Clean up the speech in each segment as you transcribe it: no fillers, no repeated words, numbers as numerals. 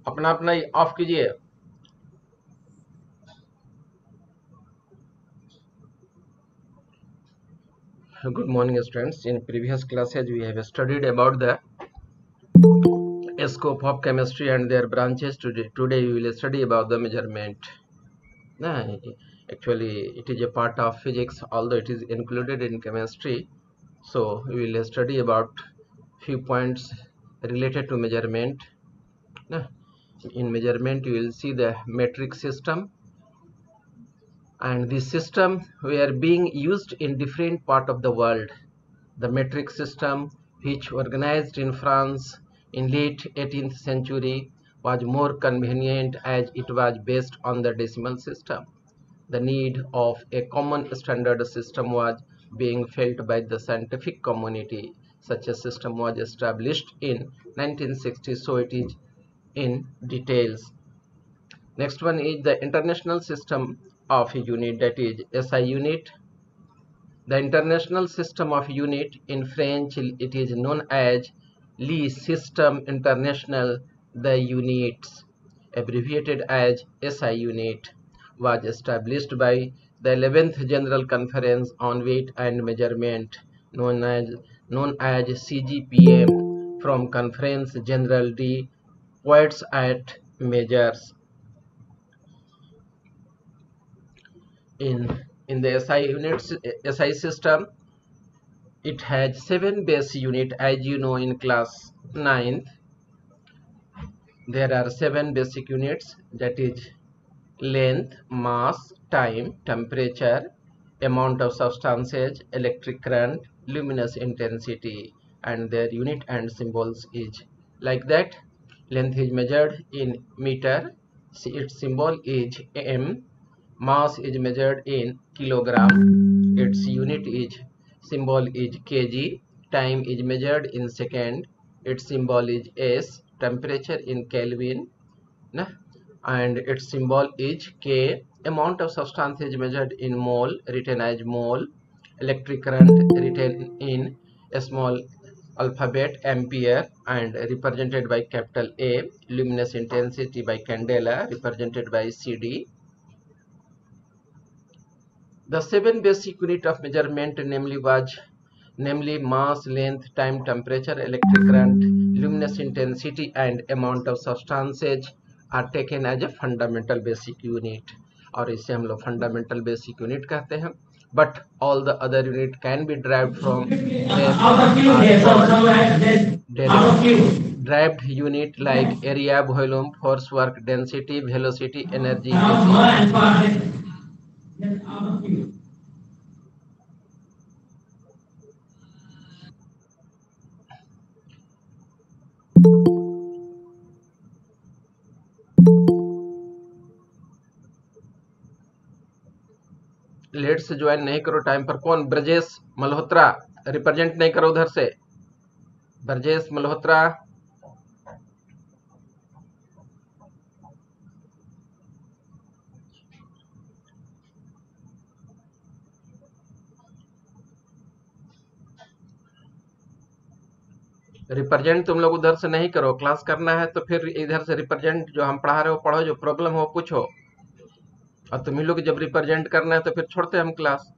अपना अपना ऑफ कीजिए। Good morning, students. In previous classes, we have studied about the scope of chemistry and their branches. Today we will study about the measurement. Nah, actually, it is a part of physics, although it is included in chemistry. So we will study about few points related to measurement. Nah, in measurement, you will see the metric system, and this system were being used in different part of the world. The metric system, which organized in France in late 18th century, was more convenient as it was based on the decimal system. The need of a common standard system was being felt by the scientific community. Such a system was established in 1960, so it is in details. Next one is the international system of a unit, that is SI unit. The international system of unit, in French it is known as Le Système International. The units, abbreviated as SI unit, was established by the 11th General Conference on Weight and Measurement, known as CGPM, from Conference General de Poids et Mesures. In the SI system, it has 7 base unit. As you know, in class 9th there are 7 basic units, that is length, mass, time, temperature, amount of substances, electric current, luminous intensity, and their unit and symbols is like that. Length is measured in meter, its symbol is m. Mass is measured in kilogram, its unit is symbol is kg. Time is measured in second, its symbol is s. Temperature in Kelvin, and its symbol is K. Amount of substance is measured in mole, written as mole. Electric current, written in a small alphabet ampere and represented by capital A. Luminous intensity by candela, represented by CD. The 7 basic unit of measurement, namely mass, length, time, temperature, electric current, luminous intensity, and amount of substances, are taken as a fundamental basic unit, और इसे हम लोग fundamental basic unit कहते हैं. But all the other unit can be derived from derived unit like area, volume, force, work, density, velocity, energy, late से join नहीं करो time पर. कौन? ब्रजेश मल्होत्रा, रिप्रेजेंट नहीं करो उधर से. ब्रजेश मल्होत्रा, रिप्रेजेंट तुम लोग उधर से नहीं करो. क्लास करना है तो फिर इधर से रिप्रेजेंट जो हम पढ़ा रहे हो पढ़ो, जो प्रॉब्लम हो पूछो. और तुम ही लोग जब रिप्रेजेंट करना है तो फिर छोड़ते हम क्लास.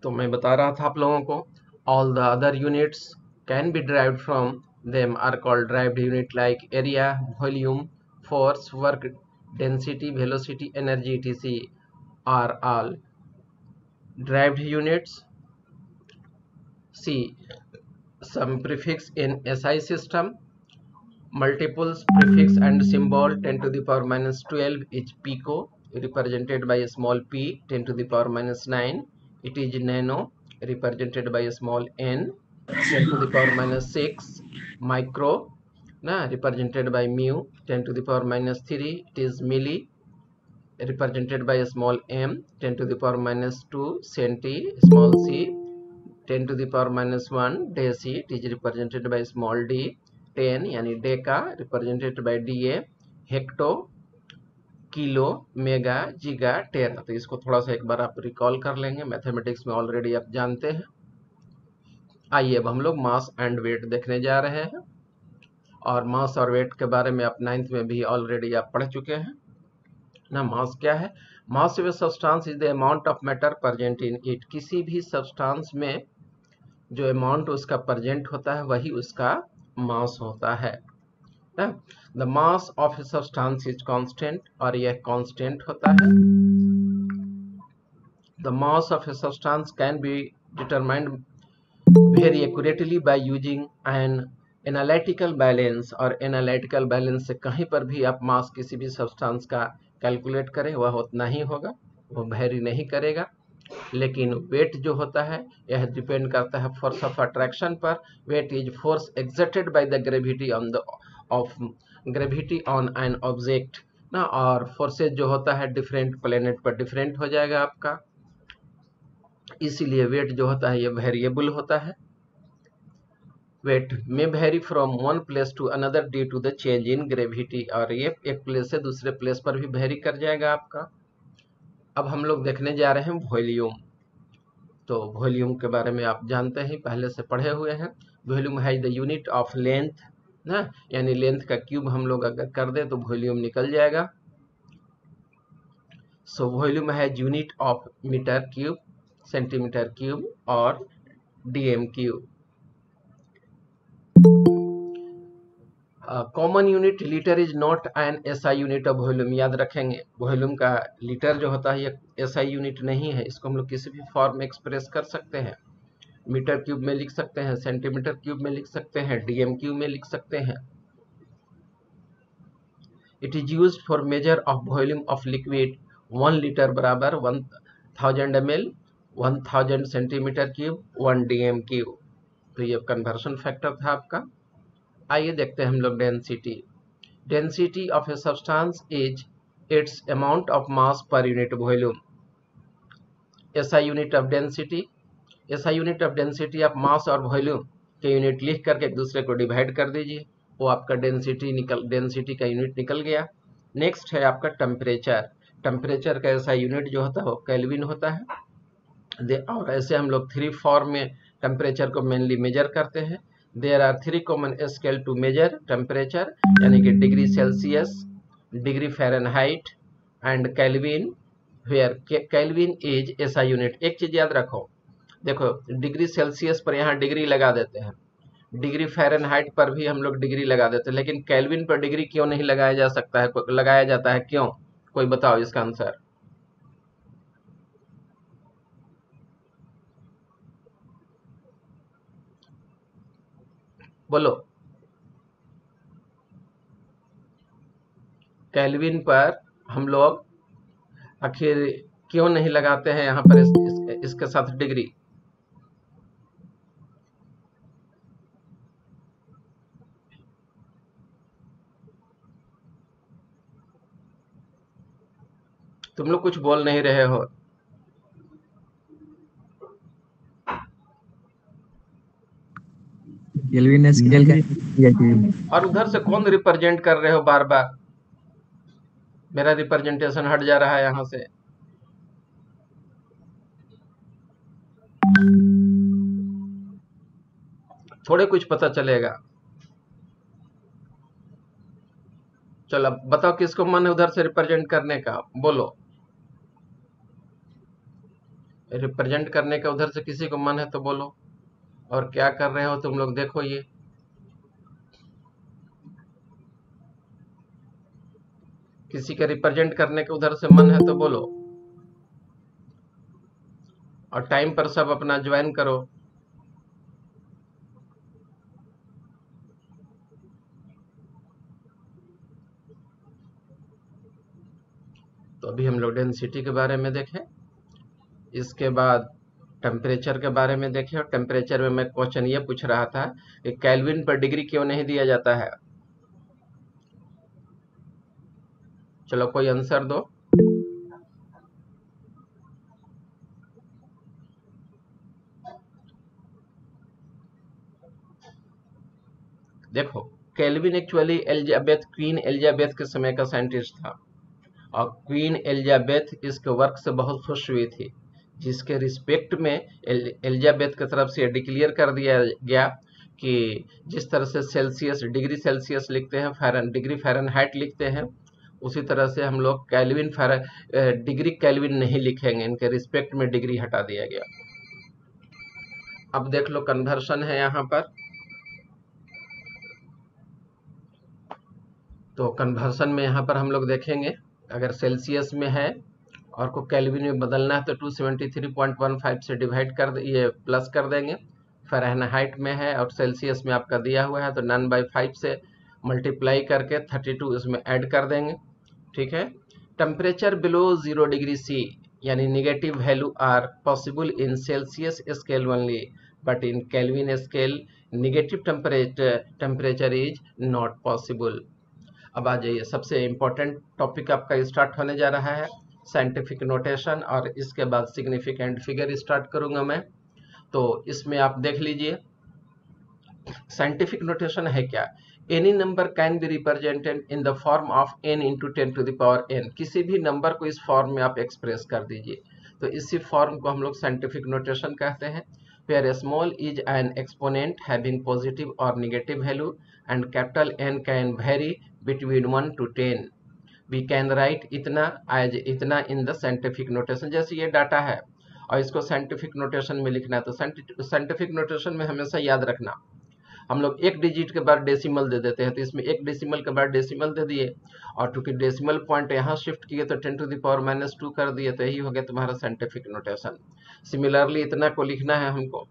तो मैं बता रहा था आप लोगों को, all the other units can be derived from them are called derived unit like area, volume, force, work, density, velocity, energy, etc. are all derived units. See some prefix in SI system. Multiples, prefix and symbol. 10 to the power minus 12 is pico, represented by a small p. 10 to the power minus 9, it is nano, represented by a small n. 10 to the power minus 6, micro, represented by mu. 10 to the power minus 3, it is milli, represented by a small m. 10 to the power minus 2, centi, small c. 10 to the power minus 1, deci, it is represented by small d. 10 यानी deca, represented by da. Hecto, kilo, mega, giga, tera. तो इसको थोड़ा सा एक बार आप recall कर लेंगे, mathematics में ऑलरेडी आप जानते हैं। आइए अब हम लोग मास एंड वेट देखने जा रहे हैं, और मास और वेट के बारे में आप 9th में भी ऑलरेडी आप पढ़ चुके हैं ना। मास क्या है? Mass of a substance is the amount of matter present in it. किसी भी सब्सटेंस में जो अमाउंट उसका प्रेजेंट होता है वही उसका मास होता है ना। The mass of a substance is constant, और यह कांस्टेंट होता है। The mass of a substance can be determined very accurately by using an analytical balance। और एनालिटिकल बैलेंस से कहीं पर भी आप मास किसी भी सब्सटेंस का कैलकुलेट करें वह उतना ही होगा, वो वेरी नहीं करेगा। लेकिन वेट जो होता है यह डिपेंड करता है फोर्स ऑफ अट्रैक्शन पर। Weight is force exerted by the gravity on the of gravity on an object ना। और फोर्सेज जो होता है डिफरेंट प्लेनेट पर डिफरेंट हो जाएगा आपका, इसीलिए वेट जो होता है ये वेरिएबल होता है। वेट में vary from one place to another due to the change in gravity, और ये एक प्लेस से दूसरे प्लेस पर भी वेरी कर जाएगा आपका। अब हम लोग देखने जा रहे हैं वॉल्यूम। तो वॉल्यूम के बारे में आप जानते हैं, पहले से पढ़े हुए हैं। वॉल्यूम है द यूनिट ऑफ लेंथ ना, यानी लेंथ का क्यूब हम लोग अगर कर दें तो वॉल्यूम निकल जाएगा। सो वॉल्यूम है unit of metre cube, centimetre cube और DM cube. Common unit litre is not an SI unit of volume. याद रखेंगे वॉल्यूम का लीटर जो होता है ये एसआई यूनिट नहीं है, इसको हम लोग किसी भी फॉर्म में एक्सप्रेस कर सकते हैं। मीटर क्यूब में लिख सकते हैं, सेंटीमीटर क्यूब में लिख सकते हैं, डीएम क्यूब में लिख सकते हैं। It is used for measure of volume of liquid. 1 litre बराबर 1000 ml, 1000 centimetre cube, 1 DM cube. तो ये कन्वर्शन फैक्टर था आपका। आइए देखते हैं हम लोग density. Density of a substance is it's amount of mass per unit volume. SI unit of density, SI unit of density आप मास और वॉल्यूम के यूनिट लिख करके एक दूसरे को डिवाइड कर दीजिए, वो आपका डेंसिटी का यूनिट निकल गया। नेक्स्ट है आपका टेम्परेचर। टेम्परेचर का एसआई यूनिट जो होता है वो केल्विन होता है। और ऐसे हम लोग 3 फॉर्म में टेम्परेचर को मेनली मेजर करते हैं। There are 3 common scale to measure temperature, यानी कि degree Celsius, degree Fahrenheit and Kelvin, where Kelvin is SI unit. एक चीज याद रखो, देखो डिग्री सेल्सियस पर यहाँ डिग्री लगा देते हैं, डिग्री फ़ारेनहाइट पर भी हम लोग डिग्री लगा देते हैं, लेकिन केल्विन पर डिग्री क्यों नहीं लगाया जा सकता है, लगाया जाता है क्यों? कोई बताओ इसका आंसर। बोलो। केल्विन पर हम लोग आखिर क्यों नहीं लगाते हैं यहाँ पर इसके साथ डिग्री? तुम लोग कुछ बोल नहीं रहे हो। केल्विन स्केल का। और उधर से कौन रिप्रेजेंट कर रहे हो बार बार? मेरा रिप्रेजेंटेशन हट जा रहा है यहाँ से। थोड़े कुछ पता चलेगा। चलो बताओ किसको मन है उधर से रिप्रेजेंट करने का, बोलो। रिप्रेजेंट करने का उधर से किसी को मन है तो बोलो। और क्या कर रहे हो तुम लोग, देखो ये किसी का रिप्रेजेंट करने का उधर से मन है तो बोलो, और टाइम पर सब अपना ज्वाइन करो। तो अभी हम लोग डेंसिटी के बारे में देखें, इसके बाद टेम्परेचर के बारे में देखें। और टेम्परेचर में मैं क्वेश्चन ये पूछ रहा था कि केल्विन पर डिग्री क्यों नहीं दिया जाता है। चलो कोई आंसर दो। देखो kelvin actually Elizabeth, queen Elizabeth के समय का साइंटिस्ट था, और क्वीन एलिजाबेथ इसके वर्क से बहुत खुश हुई थी, जिसके रिस्पेक्ट में एलिजाबेथ की तरफ से डिक्लेयर कर दिया गया कि जिस तरह से सेल्सियस डिग्री सेल्सियस लिखते हैं, डिग्री फ़ारेनहाइट लिखते हैं, उसी तरह से हम लोग केल्विन डिग्री केल्विन नहीं लिखेंगे, इनके रिस्पेक्ट में डिग्री हटा दिया गया। अब देख लो कन्वर्शन है यहाँ पर, तो कन्वर्सन में यहाँ पर हम लोग देखेंगे अगर सेल्सियस में है और को केल्विन में बदलना है तो 273.15 से डिवाइड कर ये प्लस कर देंगे। फ़ारेनहाइट में है और सेल्सियस में आपका दिया हुआ है तो 9/5 से मल्टीप्लाई करके 32 इसमें ऐड कर देंगे। ठीक है। टेम्परेचर बिलो 0 डिग्री सी यानी negative value are possible in Celsius scale only, but in Kelvin scale negative temperature is not possible. अब आ जाइए, सबसे इम्पोर्टेंट टॉपिक आपका स्टार्ट होने जा रहा है साइंटिफिक नोटेशन, और इसके बाद सिग्निफिकेंट फिगर स्टार्ट करूंगा मैं। तो इसमें आप देख लीजिए साइंटिफिक नोटेशन है क्या। Any number can be represented in the form of n × 10⁻n। किसी भी नंबर को इस फॉर्म में आप एक्सप्रेस कर दीजिए, तो इसी फॉर्म को हम लोग साइंटिफिक नोटेशन कहते हैं। Where small is an exponent having positive और negative value and capital N can vary between 1 to 10। We can write इतना एज इतना इन द साइंटिफिक नोटेशन। जैसे ये डाटा है और इसको साइंटिफिक नोटेशन में लिखना है, तो साइंटिफिक नोटेशन में हमेशा याद रखना, हम लोग एक डिजिट के बाद डेसिमल दे देते हैं, तो इसमें एक डेसिमल के बाद डेसिमल दे दिए, और चूंकि डेसिमल पॉइंट यहाँ शिफ्ट किए तो 10⁻⁻² कर दिए, तो यही हो गया तुम्हारा साइंटिफिक नोटेशन। सिमिलरली इतना को लिखना है हमको,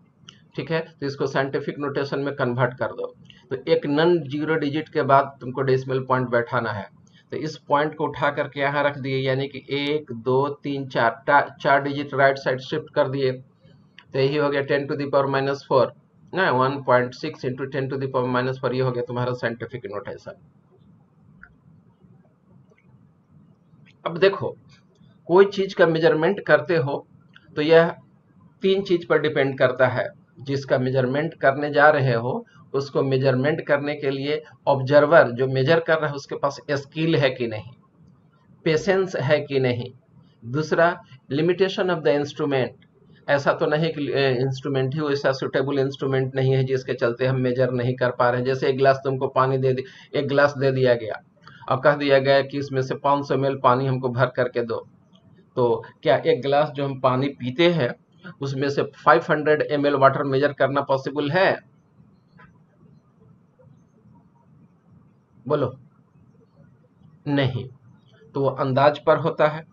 ठीक है, तो इसको साइंटिफिक नोटेशन में कन्वर्ट कर दो। तो एक नन 0 डिजिट के बाद तुमको डेसिमल पॉइंट बैठाना है, तो इस पॉइंट को उठा करके यहाँ रख दिए, यानी कि 1 2 3 4 डिजिट राइट साइड शिफ्ट कर दिए, तो यही हो गया 10⁻⁻4 ना 1.6 × 10⁻⁻4। ये हो गया तुम्हारा साइंटिफिक नोटेशन। अब देखो कोई चीज का मेजरमेंट करते हो तो यह 3 चीज पर डिपेंड करता है। जिसका मेजरमेंट करने जा रहे हो उसको मेजरमेंट करने के लिए ऑब्जर्वर जो मेजर कर रहा है उसके पास स्किल है कि नहीं, पेशेंस है कि नहीं। दूसरा, लिमिटेशन ऑफ द इंस्ट्रूमेंट, ऐसा तो नहीं कि इंस्ट्रूमेंट ही ऐसा सुटेबल इंस्ट्रूमेंट नहीं है जिसके चलते हम मेजर नहीं कर पा रहे हैं। जैसे एक गिलास तुमको पानी एक गिलास दे दिया गया और कह दिया गया कि इसमें से 500 ml पानी हमको भर करके दो, तो क्या एक गिलास जो हम पानी पीते हैं उसमें से 500 ml वाटर मेजर करना पॉसिबल है? बोलो नहीं। तो वो अंदाज पर होता है,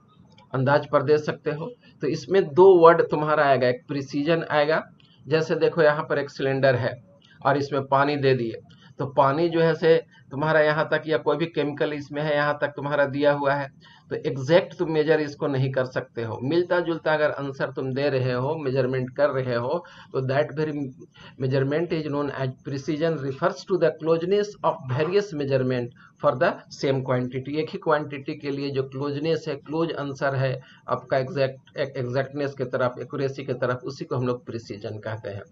अंदाज पर दे सकते हो। तो इसमें 2 वर्ड तुम्हारा आएगा, एक प्रिसीजन आएगा। जैसे देखो यहाँ पर एक सिलेंडर है और इसमें पानी दे दिए, तो पानी जो है से तुम्हारा यहाँ तक या कोई भी केमिकल इसमें है यहाँ तक तुम्हारा दिया हुआ है, तो एग्जैक्ट तुम मेजर इसको नहीं कर सकते हो। मिलता जुलता अगर आंसर तुम दे रहे हो, मेजरमेंट कर रहे हो, तो that very measurement is known as precision, refers to the closeness of various measurement for the same quantity. एक ही क्वांटिटी के लिए जो क्लोजनेस है, क्लोज आंसर है आपका एग्जैक्टनेस की तरफ, एक्यूरेसी की तरफ, उसी को हम लोग प्रिसीजन कहते हैं।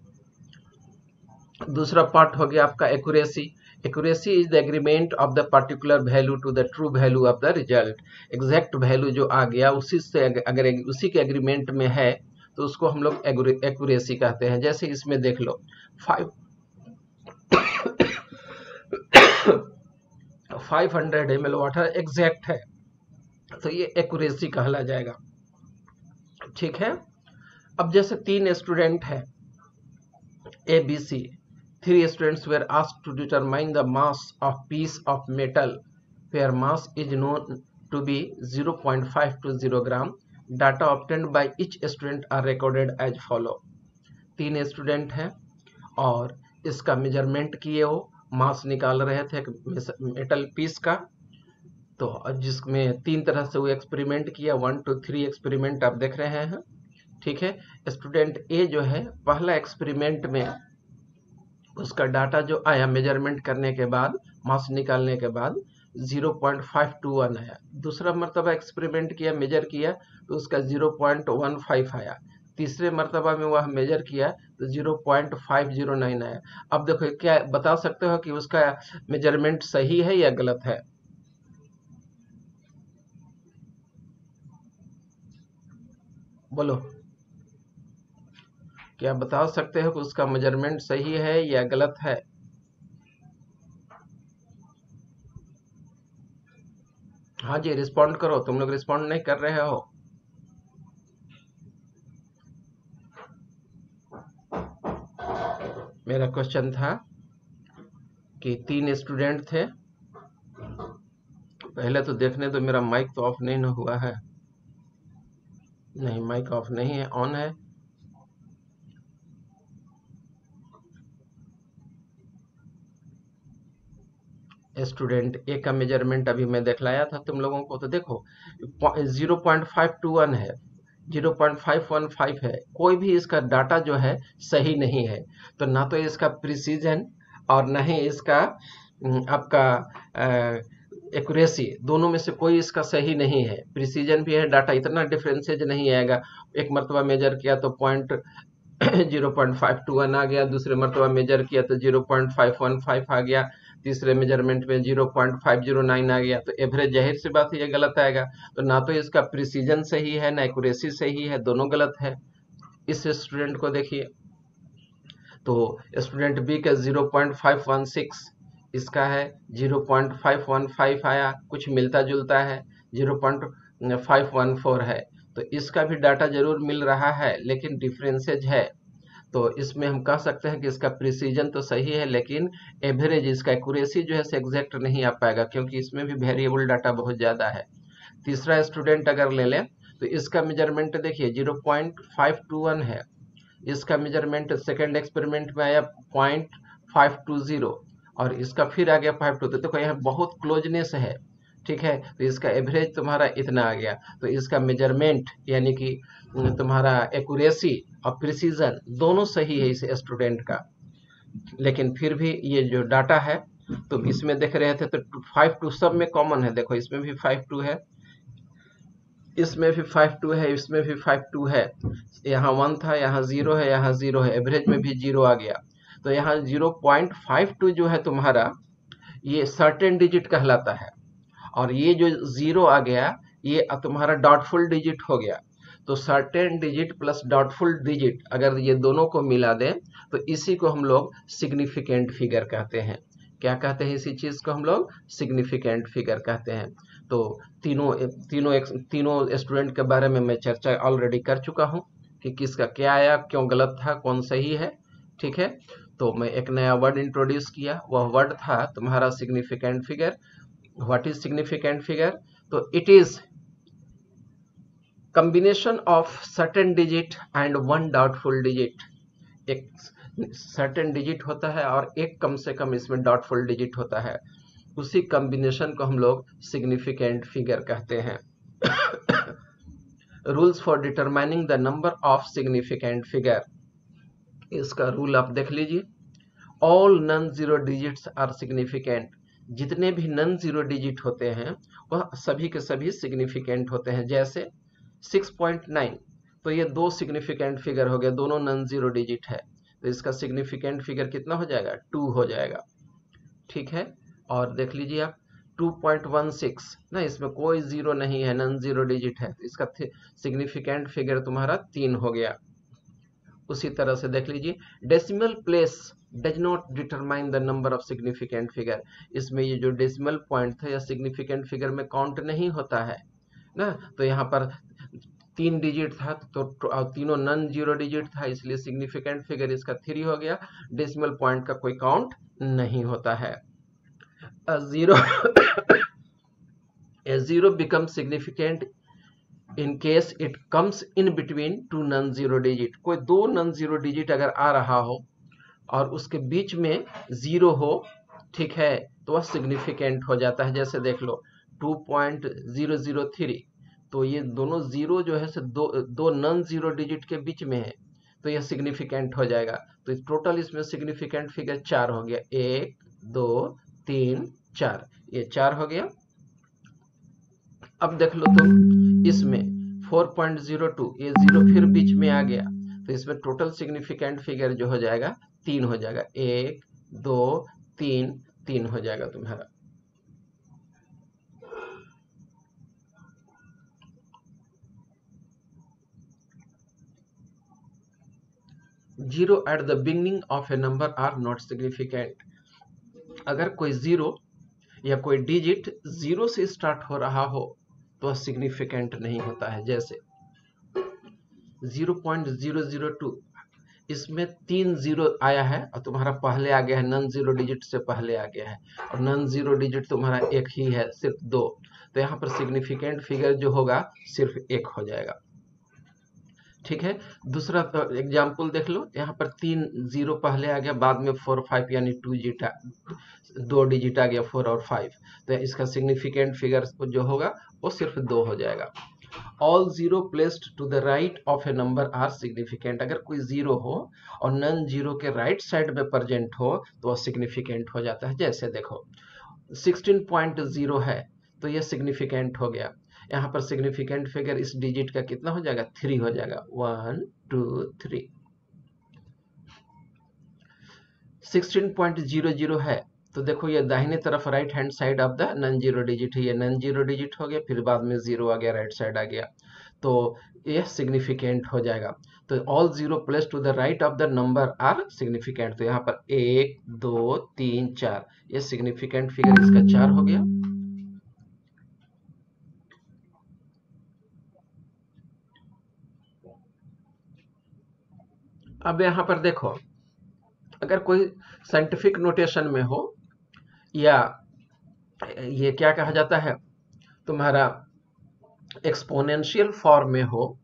दूसरा पार्ट हो गया आपका accuracy. Accuracy is the agreement of the particular value to the true value of the result. Exact value जो आ गया उसी से अगर उसी के एग्रीमेंट में है तो उसको हम लोग एक्यूरेसी कहते हैं। जैसे इसमें देख लो 500 ml वाटर एग्जैक्ट है, तो ये एक्यूरेसी कहला जाएगा। ठीक है। अब जैसे 3 स्टूडेंट है ABC, 3 students were asked to determine the mass of piece of metal where mass is known to be 0.520 gram. Data obtained by each student are recorded as follow। 3 student हैं और इसका मेजरमेंट किए हो, मास निकाल रहे थे एक मेटल पीस का, तो जिसमें 3 तरह से वो एक्सपेरिमेंट किया, 1 2 3 एक्सपेरिमेंट आप देख रहे हैं। ठीक है। स्टूडेंट ए जो है पहला एक्सपेरिमेंट में उसका डाटा जो आया मेजरमेंट करने के बाद, मास निकालने के बाद 0.521 आया। दूसरा मर्तबा एक्सपेरिमेंट किया, मेजर किया तो उसका 0.15 आया। तीसरे मर्तबा में वह मेजर किया तो 0.509 आया। अब देखो क्या बता सकते हो कि उसका मेजरमेंट सही है या गलत है? बोलो, क्या बता सकते हो कि उसका मेजरमेंट सही है या गलत है? हाँ जी, रिस्पॉन्ड करो, तुम लोग रिस्पॉन्ड नहीं कर रहे हो। मेरा क्वेश्चन था कि 3 स्टूडेंट थे। पहले तो देखने दो, मेरा माइक तो ऑफ नहीं ना हुआ है। नहीं, माइक ऑफ नहीं है, ऑन है। स्टूडेंट ए का मेजरमेंट अभी मैं दिखलाया था तुम लोगों को, तो देखो 0.521 है, 0.515 है। कोई भी इसका डाटा जो है सही नहीं है। तो ना तो इसका प्रिसीजन और ना ही इसका आपका एक्यूरेसी, दोनों में से कोई इसका सही नहीं है। प्रिसीजन भी है, डाटा इतना डिफरेंसेज नहीं आएगा। एक मरतबा मेजर किया तो पॉइंट 0.521 आ गया, दूसरे मरतबा मेजर किया तो 0.515 आ गया, तीसरे मेजरमेंट में 0.509 आ गया। तो एवरेज जाहिर सी बात है ये गलत आएगा। तो ना तो इसका प्रिसीजन सही है, ना एक्यूरेसी सही है, दोनों गलत है। इस स्टूडेंट को देखिए, तो स्टूडेंट बी का 0.516, इसका है 0.515 आया, कुछ मिलता जुलता है, 0.514 है। तो इसका भी डाटा जरूर मिल रहा है, लेकिन डिफरेंसेज है। तो इसमें हम कह सकते हैं कि इसका प्रिसीजन तो सही है, लेकिन एवरेज इसका एक्यूरेसी जो है एग्जैक्ट नहीं आ पाएगा, क्योंकि इसमें भी वेरिएबल डाटा बहुत ज़्यादा है। तीसरा स्टूडेंट अगर ले लें तो इसका मेजरमेंट देखिए 0.521 है। इसका मेजरमेंट सेकेंड एक्सपेरिमेंट में आया 0.520, और इसका फिर आ गया 52। तो देखो यहाँ बहुत क्लोजनेस है, ठीक है। तो इसका एवरेज तुम्हारा इतना आ गया। तो इसका मेजरमेंट यानी कि तुम्हारा एक्यूरेसी और प्रिसीजन दोनों सही है इस स्टूडेंट का। लेकिन फिर भी ये जो डाटा है, तुम इसमें देख रहे थे तो 52 सब में कॉमन है। देखो इसमें भी 52 है, इसमें भी 52 है, इसमें भी 52 है। यहाँ 1 था, यहाँ 0 है, यहाँ 0 है, एवरेज में भी 0 आ गया। तो यहाँ 0.52 जो है तुम्हारा, ये सर्टेन डिजिट कहलाता है। और ये जो 0 आ गया, ये तुम्हारा डॉटफुल डिजिट हो गया। तो certain digit plus doubtful digit अगर ये दोनों को मिला दें तो इसी को हम लोग सिग्निफिकेंट फिगर कहते हैं। क्या कहते हैं? इसी चीज को हम लोग सिग्निफिकेंट फिगर कहते हैं। तो तीनों स्टूडेंट के बारे में मैं चर्चा ऑलरेडी कर चुका हूं कि किसका क्या आया, क्यों गलत था, कौन सही है, ठीक है। तो मैं एक नया वर्ड इंट्रोड्यूस किया, वह वर्ड था तुम्हारा significant figure. What is significant figure? तो it is combination of certain digit and one doubtful digit। एक certain digit होता है और एक कम से कम इसमें doubtful digit होता है, उसी कॉम्बिनेशन को हम लोग सिग्निफिकेंट फिगर कहते हैं। Rules for determining the number of significant figure, इसका रूल आप देख लीजिए। All non zero digits are significant. जितने भी नॉन जीरो डिजिट होते हैं वह सभी के सभी सिग्निफिकेंट होते हैं। जैसे 6.9, तो ये दो सिग्निफिकेंट फिगर हो गए, दोनों नॉन जीरो डिजिट है। तो इसका सिग्निफिकेंट फिगर कितना हो जाएगा? 2 हो जाएगा, ठीक है। और देख लीजिए आप 2.16 ना, इसमें कोई जीरो नहीं है, नॉन जीरो डिजिट है, तो इसका सिग्निफिकेंट फिगर तुम्हारा 3 हो गया। उसी तरह से देख लीजिए, decimal place does not determine the number of significant figure. इसमें ये जो डेसिमल पॉइंट था या सिग्निफिकेंट फिगर में काउंट नहीं होता है ना। तो यहाँ पर 3 डिजिट था, तो तीनों नॉन जीरो डिजिट था, इसलिए सिग्निफिकेंट फिगर इसका 3 हो गया। डेसिमल पॉइंट का कोई काउंट नहीं होता है। Zero a zero becomes significant in case it comes in between two non zero digit। कोई दो नॉन जीरो डिजिट अगर आ रहा हो और उसके बीच में जीरो हो, ठीक है, तो वह सिग्निफिकेंट हो जाता है। जैसे देख लो 2.003, तो ये दोनों जीरो जो है दो नॉन जीरो डिजिट के बीच में है, तो यह सिग्निफिकेंट हो जाएगा। तो टोटल इसमें सिग्निफिकेंट फिगर 4 हो गया, 1 2 3 4, ये 4 हो गया। अब देख लो तुम इसमें 4.02, ये जीरो फिर बीच में आ गया, तो इसमें टोटल सिग्निफिकेंट फिगर जो हो जाएगा 3 हो जाएगा, 1 2 3, 3 हो जाएगा तुम्हारा। Zero at the beginning of a number are not significant. अगर कोई जीरो या कोई डिजिट जीरो से स्टार्ट हो रहा हो तो वह सिग्निफिकेंट नहीं होता है। जैसे 0.002, इसमें 3 जीरो आया है और तुम्हारा पहले आ गया है, नॉन जीरो डिजिट से पहले आ गया है, और नॉन जीरो डिजिट तुम्हारा एक ही है, सिर्फ 2, तो यहाँ पर सिग्निफिकेंट फिगर जो होगा सिर्फ 1 हो जाएगा। ठीक है, दूसरा एग्जाम्पल देख लो, यहाँ पर 3 जीरो पहले आ गया, बाद में 4 5 यानी 2 डिजिट आ गया, 4 और 5, तो इसका सिग्निफिकेंट फिगर जो होगा वो सिर्फ 2 हो जाएगा। All zero placed to the right of a number are significant. अगर कोई जीरो हो और नॉन जीरो के राइट साइड में प्रेजेंट हो तो वह सिग्निफिकेंट हो जाता है। जैसे देखो 16.0 है तो यह सिग्निफिकेंट हो गया। यहाँ पर सिग्निफिकेंट फिगर इस डिजिट का कितना हो जाएगा, 3 हो जाएगा, 1 2 3। 16.00 है तो देखो ये दाहिने तरफ right hand side of the non zero digit है, ये नॉन जीरो डिजिट हो गया, फिर बाद में जीरो आ गया, राइट साइड आ गया, तो ये सिग्निफिकेंट हो जाएगा। तो all zero place to the right of the number are significant. तो यहाँ पर 1 2 3 4, ये सिग्निफिकेंट फिगर इसका 4 हो गया। अब यहाँ पर देखो, अगर कोई साइंटिफिक नोटेशन में हो या ये क्या कहा जाता है तुम्हारा एक्सपोनेंशियल फॉर्म में हो,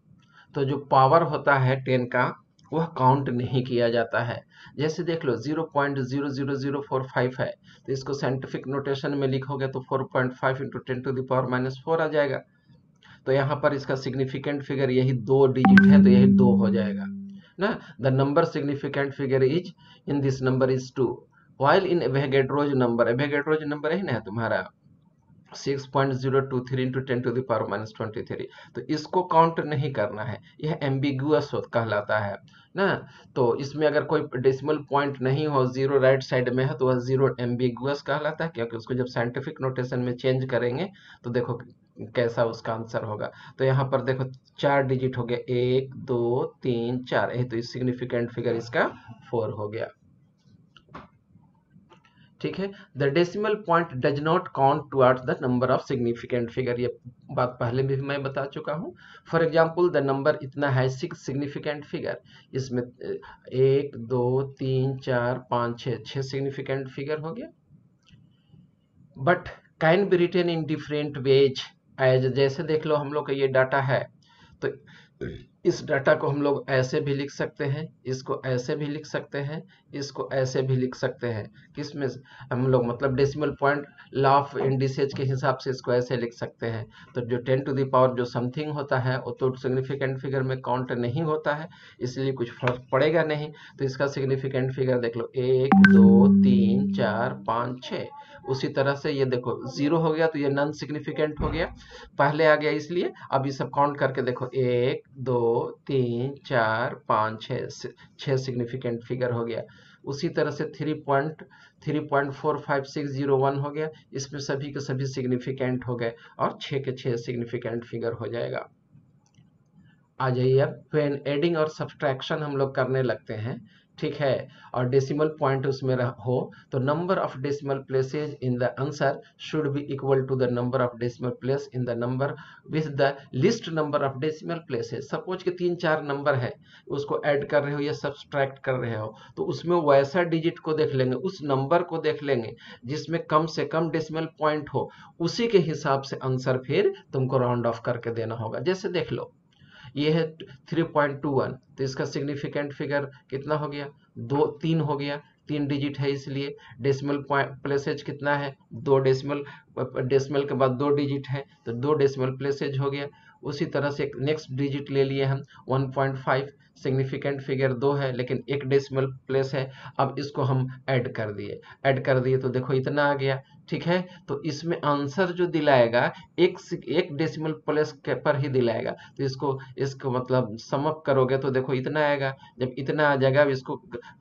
तो जो पावर होता है 10 का वह काउंट नहीं किया जाता है। जैसे देख लो 0.00045 है तो इसको साइंटिफिक नोटेशन में लिखोगे तो 4.5 इंटू 10 टू द पावर -4 आ जाएगा। तो यहाँ पर इसका सिग्निफिकेंट फिगर यही 2 डिजिट है तो यही 2 हो जाएगा ना। The number significant figure is in this number is 2, while in Avogadro's number है ना तुम्हारा 6.023 इंटू 10 टू द पावर -23, तो इसको काउंट नहीं करना है, यह एम्बिगुअस कहलाता है ना। तो इसमें अगर कोई डेसिमल पॉइंट नहीं हो, जीरो राइट साइड में है, तो वह जीरो एम्बिगुअस कहलाता है, क्योंकि उसको जब साइंटिफिक नोटेशन में चेंज करेंगे तो देखो कैसा उसका आंसर होगा। तो यहाँ पर देखो 4 डिजिट हो गया, 1 2 3 4, यही तो सिग्निफिकेंट फिगर इसका 4 हो गया। ठीक है, the decimal point does not count towards the number of significant figure, ये बात पहले भी मैं बता चुका हूँ। फॉर एग्जांपल द नंबर इतना है 6 सिग्निफिकेंट फिगर, इसमें 1 2 3 4 5 6 सिग्निफिकेंट फिगर हो गया। But can be written in different ways as, जैसे देख लो हम लोग का ये डाटा है, तो इस डाटा को हम लोग ऐसे भी लिख सकते हैं, इसको ऐसे भी लिख सकते हैं, इसको ऐसे भी लिख सकते हैं। किसमें हम लोग मतलब decimal point law of indices के हिसाब से इसको ऐसे लिख सकते हैं। तो जो 10 टू द पावर जो समथिंग होता है वो तो सिग्निफिकेंट फिगर में काउंट नहीं होता है, इसलिए कुछ फर्क पड़ेगा नहीं। तो इसका सिग्निफिकेंट फिगर देख लो 1 2 3 4 5 6। उसी तरह से ये देखो 0 हो गया तो ये नॉन सिग्निफिकेंट हो गया, पहले आ गया इसलिए। अब ये सब काउंट करके देखो 1 2 3 4 5 6 सिग्निफिकेंट फिगर हो गया। उसी तरह से 3.45601 हो गया, इसमें सभी के सभी सिग्निफिकेंट हो गए और 6 के 6 सिग्निफिकेंट फिगर हो जाएगा। आ जाइए अब व्हेन एडिंग और सब्सट्रैक्शन हम लोग करने लगते हैं, ठीक है, और डेसिमल पॉइंट उसमें हो, तो number of decimal places in the answer should be equal to the number of decimal places in the number with the least number of decimal places. Suppose के 3-4 नंबर है, उसको ऐड कर रहे हो या सब्सट्रैक्ट कर रहे हो, तो उसमें वैसा डिजिट को देख लेंगे, उस नंबर को देख लेंगे जिसमें कम से कम डेसिमल पॉइंट हो, उसी के हिसाब से आंसर फिर तुमको राउंड ऑफ करके देना होगा। जैसे देख लो ये है 3.21, तो इसका सिग्निफिकेंट फिगर कितना हो गया, 3 हो गया, 3 डिजिट है इसलिए। डेसिमल प्लेसेज कितना है, 2 डेसिमल, डेसिमल के बाद 2 डिजिट है तो 2 डेसिमल प्लेसेज हो गया। उसी तरह से नेक्स्ट डिजिट ले लिए हम 1.5, सिग्निफिकेंट फिगर 2 है लेकिन 1 डेसिमल प्लेस है। अब इसको हम ऐड कर दिए तो देखो इतना आ गया। ठीक है, तो इसमें आंसर जो दिलाएगा एक डेसिमल प्लेस के पर ही दिलाएगा, तो इसको मतलब सम अप करोगे तो देखो इतना आएगा। जब इतना आ जाएगा, इसको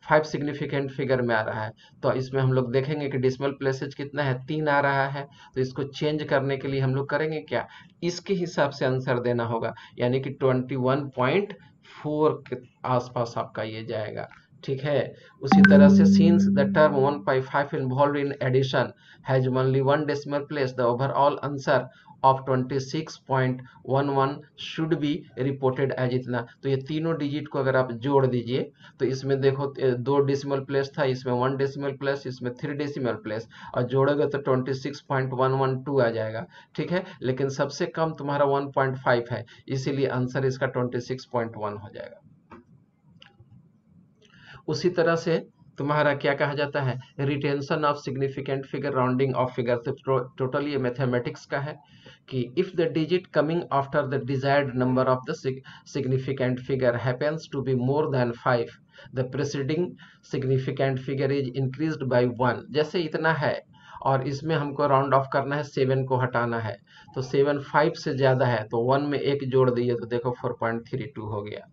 5 सिग्निफिकेंट फिगर में आ रहा है, तो इसमें हम लोग देखेंगे कि डेसिमल प्लेसेज कितना है, 3 आ रहा है, तो इसको चेंज करने के लिए हम लोग करेंगे क्या, इसके हिसाब से आंसर देना होगा, यानी कि 21.5 4 के आसपास आपका ये जाएगा, ठीक है। उसी तरह से since the term 1/5 involve in addition has only 1 decimal place, the overall answer of 26.11 should be reported as इतना। तो ये तीनों डिजिट को अगर आप जोड़ दीजिए तो इसमें देखो 2 डेसिमल प्लेस था, इसमें 1 डेसिमल प्लेस, इसमें 3 डेसिमल प्लेस, और जोड़ोगे तो 26.112 आ जाएगा, ठीक है। लेकिन सबसे कम तुम्हारा 1.5 है, इसीलिए आंसर इसका 26.1 हो जाएगा। उसी तरह से तुम्हारा क्या कहा जाता है, retention of significant figure, rounding off figure. तो टोटल ये मैथमेटिक्स का है कि if the digit coming after the desired number of the significant figure happens to be more than 5, the preceding significant figure is increased by 1। जैसे इतना है और इसमें हमको राउंड ऑफ करना है, 7 को हटाना है, तो 7 5 से ज्यादा है तो 1 में 1 जोड़ दिए तो देखो 4.32 हो गया।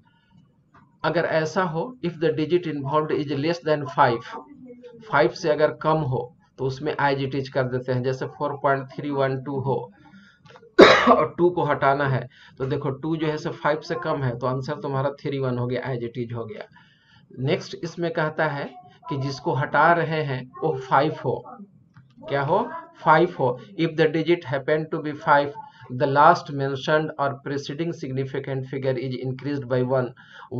अगर ऐसा हो, if the digit involve is less than 5 से अगर कम हो तो उसमें एज इट इज कर देते हैं। जैसे 4.312 हो और 2 को हटाना है तो देखो 2 जो है से 5 से कम है तो आंसर तुम्हारा 31 हो गया, एज इट इज हो गया। नेक्स्ट इसमें कहता है कि जिसको हटा रहे हैं वो 5 हो, क्या हो, 5 हो। If the digit happen to be 5, the last mentioned or preceding significant figure is increased by 1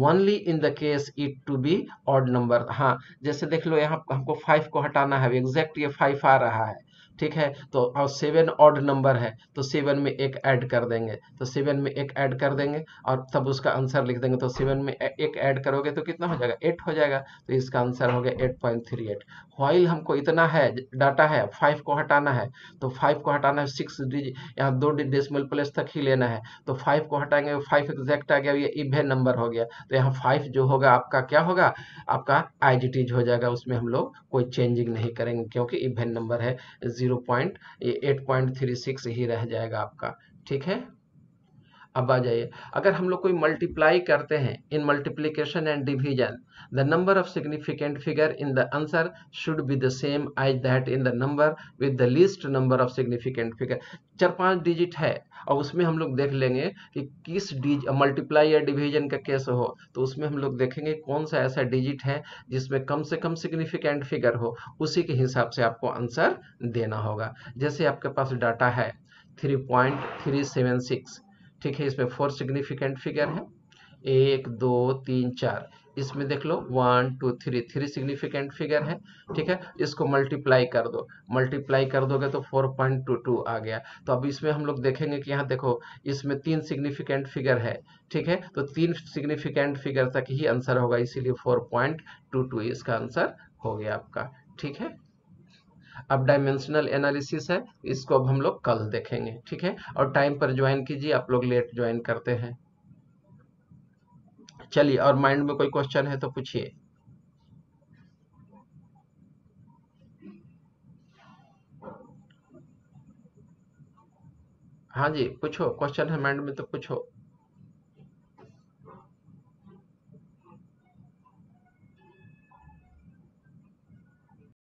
only in the case it to be odd number। हाँ, जैसे देख लो यहाँ हमको 5 को हटाना है, एग्जैक्ट ये 5 आ रहा है, ठीक है। तो और 7 ऑड नंबर है तो 7 में एक ऐड कर देंगे, तो 7 में एक ऐड कर देंगे और तब उसका आंसर लिख देंगे। तो 7 में एक ऐड करोगे तो कितना हो जाएगा, 8 हो जाएगा, तो इसका आंसर हो गया 8.38। व्हाइल हमको इतना है डाटा है, 5 को हटाना है, तो 5 को हटाना है 6 डिजिट, यहाँ 2 डेसिमल प्लेस तक ही लेना है, तो 5 को हटाएंगे 5 एग्जैक्ट आ गया, ये इवन नंबर हो गया, तो यहाँ 5 जो होगा आपका क्या होगा, आपका एज इट इज हो जाएगा, उसमें हम लोग कोई चेंजिंग नहीं करेंगे क्योंकि इवन नंबर है, 8.36 ही रह जाएगा आपका, ठीक है। अब आ जाइए, अगर हम लोग कोई मल्टीप्लाई करते हैं in multiplication and division, the number of significant figure in the answer should be the same as that in the number with the least number of significant figure. 4-5 digit है और उसमें हम लोग देख लेंगे कि किस मल्टीप्लाई या डिवीजन का केस हो, तो उसमें हम लोग देखेंगे कौन सा ऐसा डिजिट है जिसमें कम से कम सिग्निफिकेंट फिगर हो, उसी के हिसाब से आपको आंसर देना होगा। जैसे आपके पास डाटा है 3.376, ठीक है, इसमें 4 सिग्निफिकेंट फिगर है, 1 2 3 4, इसमें देख लो 1 2 3 सिग्निफिकेंट फिगर है, ठीक है। इसको मल्टीप्लाई कर दो, मल्टीप्लाई कर दोगे तो 4.22 आ गया। तो अब इसमें हम लोग देखेंगे कि यहाँ देखो इसमें 3 सिग्निफिकेंट फिगर है, ठीक है, तो 3 सिग्निफिकेंट फिगर तक ही आंसर होगा, इसीलिए 4.22 इसका आंसर हो गया आपका, ठीक है। अब डायमेंशनल एनालिसिस है, इसको अब हम लोग कल देखेंगे, ठीक है। और टाइम पर ज्वाइन कीजिए, आप लोग लेट ज्वाइन करते हैं। चलिए, और माइंड में कोई क्वेश्चन है तो पूछिए। हाँ जी पूछो, क्वेश्चन है माइंड में तो पूछो।